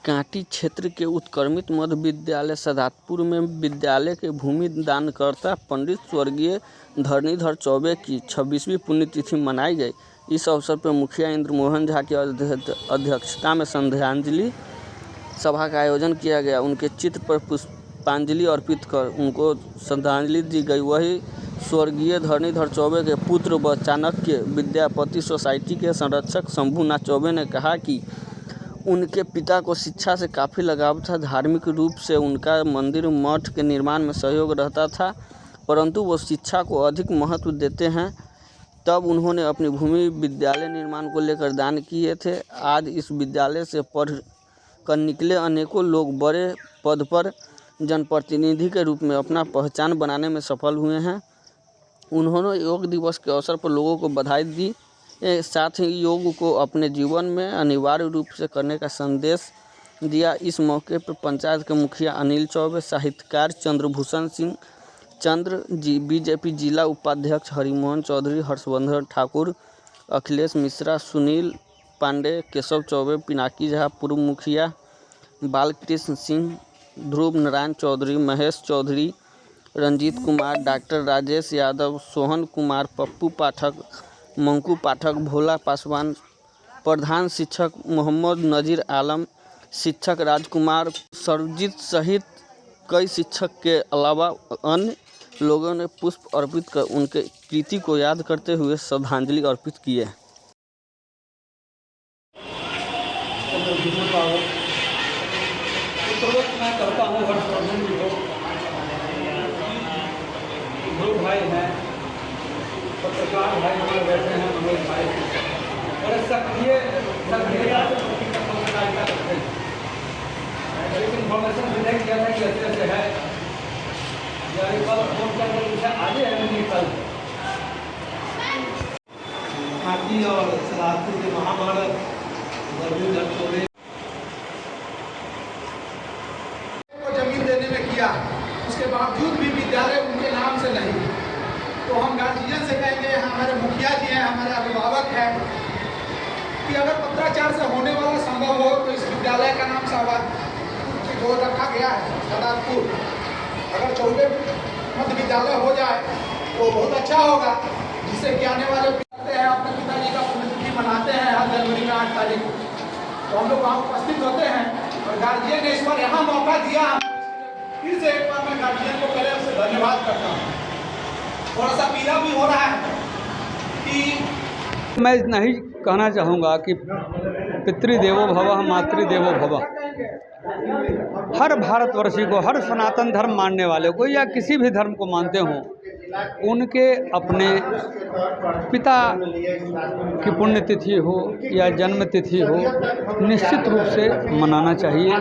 कांटी क्षेत्र के उत्क्रमित मध्य विद्यालय सदातपुर में विद्यालय के भूमि दानकर्ता पंडित स्वर्गीय धरणीधर चौबे की 26वीं पुण्यतिथि मनाई गई। इस अवसर पर मुखिया इंद्रमोहन झा की अध्यक्षता में श्रद्धांजलि सभा का आयोजन किया गया। उनके चित्र पर पुष्पांजलि अर्पित कर उनको श्रद्धांजलि दी गई। वहीं स्वर्गीय धरणीधर चौबे के पुत्र व चाणक्य विद्यापति सोसाइटी के संरक्षक शंभूनाथ चौबे ने कहा कि उनके पिता को शिक्षा से काफ़ी लगाव था। धार्मिक रूप से उनका मंदिर मठ के निर्माण में सहयोग रहता था, परंतु वो शिक्षा को अधिक महत्व देते हैं। तब उन्होंने अपनी भूमि विद्यालय निर्माण को लेकर दान किए थे। आज इस विद्यालय से पढ़ कर निकले अनेकों लोग बड़े पद पर जनप्रतिनिधि के रूप में अपना पहचान बनाने में सफल हुए हैं। उन्होंने योग दिवस के अवसर पर लोगों को बधाई दी, साथ ही योग को अपने जीवन में अनिवार्य रूप से करने का संदेश दिया। इस मौके पर पंचायत के मुखिया अनिल चौबे, साहित्यकार चंद्रभूषण सिंह चंद्र, बीजेपी जिला उपाध्यक्ष हरिमोहन चौधरी, हर्षवर्धन ठाकुर, अखिलेश मिश्रा, सुनील पांडे, केशव चौबे, पिनाकी झा, पूर्व मुखिया बालकृष्ण सिंह, ध्रुव नारायण चौधरी, महेश चौधरी, रंजीत कुमार, डॉक्टर राजेश यादव, सोहन कुमार, पप्पू पाठक, मंकू पाठक, भोला पासवान, प्रधान शिक्षक मोहम्मद नजीर आलम, शिक्षक राजकुमार, सरजीत सहित कई शिक्षक के अलावा अन्य लोगों ने पुष्प अर्पित कर उनके कृति को याद करते हुए श्रद्धांजलि अर्पित की है। मैं करता हूँ हर्षवर्धन जी को, ध्रुव भाई हैं, पत्रकार भाई हमारे बैठे हैं, मनोज भाई बड़े सक्रियता से पत्रकारिता करते हैं। लेकिन इन्फॉर्मेशन मिलने किया था कि ऐसे ऐसे है, यानी कल फोन करके पूछा आगे है नहीं कल। कांटी और सदातपुर के महाभारत धरणीधर चौबे जमीन देने में किया, उसके बावजूद भी विद्यालय उनके नाम से नहीं। तो हम गार्जियन से कहेंगे, हमारे मुखिया जी हैं, हमारे अभिभावक हैं, कि अगर पत्राचार से होने वाला संभव हो तो इस विद्यालय का नाम जो रखा गया है सदातपुर, अगर चौबे मध्य विद्यालय हो जाए तो बहुत अच्छा होगा, जिससे कि आने वाले हैं अपने पिताजी का पुण्यतिथि मनाते हैं हर जनवरी में 8 तारीख को। तो हम लोग वहाँ उपस्थित होते हैं और गार्जियन ने इस पर यहाँ मौका दिया। फिर से एक बार मैं गार्जियन को पहले से धन्यवाद करता हूँ। थोड़ा सा पीला भी हो रहा है कि मैं इतना ही कहना चाहूँगा कि पितृदेवो भवः मातृदेवो भवः। हर भारतवर्षी को, हर सनातन धर्म मानने वाले को या किसी भी धर्म को मानते हों, उनके अपने पिता की पुण्यतिथि हो या जन्मतिथि हो, निश्चित रूप से मनाना चाहिए।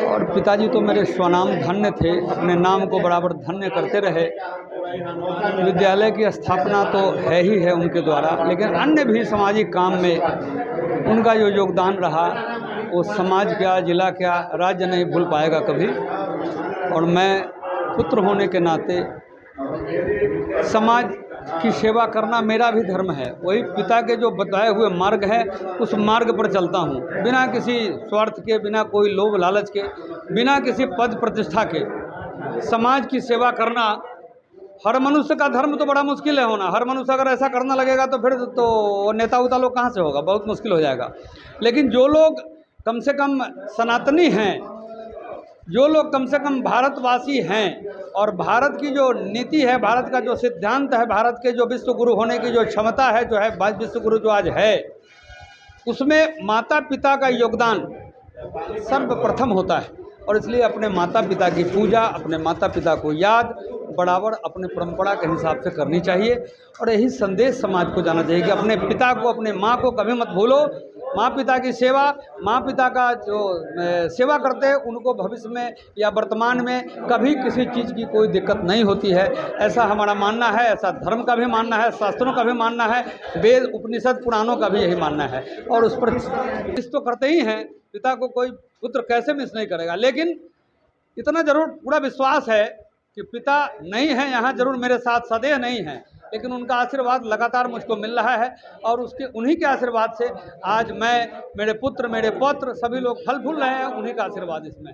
और पिताजी तो मेरे स्वनाम धन्य थे, अपने नाम को बराबर धन्य करते रहे। विद्यालय की स्थापना तो है ही है उनके द्वारा, लेकिन अन्य भी सामाजिक काम में उनका जो योगदान रहा वो समाज क्या, जिला क्या, राज्य नहीं भूल पाएगा कभी। और मैं पुत्र होने के नाते समाज की सेवा करना मेरा भी धर्म है। वही पिता के जो बताए हुए मार्ग है उस मार्ग पर चलता हूँ, बिना किसी स्वार्थ के, बिना कोई लोभ लालच के, बिना किसी पद प्रतिष्ठा के। समाज की सेवा करना हर मनुष्य का धर्म तो बड़ा मुश्किल है होना। हर मनुष्य अगर ऐसा करना लगेगा तो फिर तो नेता उता लोग कहाँ से होगा, बहुत मुश्किल हो जाएगा। लेकिन जो लोग कम से कम सनातनी हैं, जो लोग कम से कम भारतवासी हैं और भारत की जो नीति है, भारत का जो सिद्धांत है, भारत के जो विश्व गुरु होने की जो क्षमता है, जो है विश्व गुरु जो आज है, उसमें माता पिता का योगदान सर्वप्रथम होता है। और इसलिए अपने माता पिता की पूजा, अपने माता पिता को याद बराबर अपने परंपरा के हिसाब से करनी चाहिए। और यही संदेश समाज को जाना चाहिए कि अपने पिता को, अपने माँ को कभी मत भूलो। माँ पिता की सेवा, माँ पिता का जो सेवा करते हैं उनको भविष्य में या वर्तमान में कभी किसी चीज़ की कोई दिक्कत नहीं होती है। ऐसा हमारा मानना है, ऐसा धर्म का भी मानना है, शास्त्रों का भी मानना है, वेद उपनिषद पुराणों का भी यही मानना है। और उस पर मिस तो करते ही हैं, पिता को कोई पुत्र कैसे मिस नहीं करेगा। लेकिन इतना जरूर पूरा विश्वास है कि पिता नहीं है यहाँ, जरूर मेरे साथ सदैव नहीं है, लेकिन उनका आशीर्वाद लगातार मुझको मिल रहा है और उन्हीं के आशीर्वाद से आज मैं, मेरे पुत्र, मेरे पौत्र सभी लोग फल फूल रहे हैं, उन्हीं का आशीर्वाद इसमें।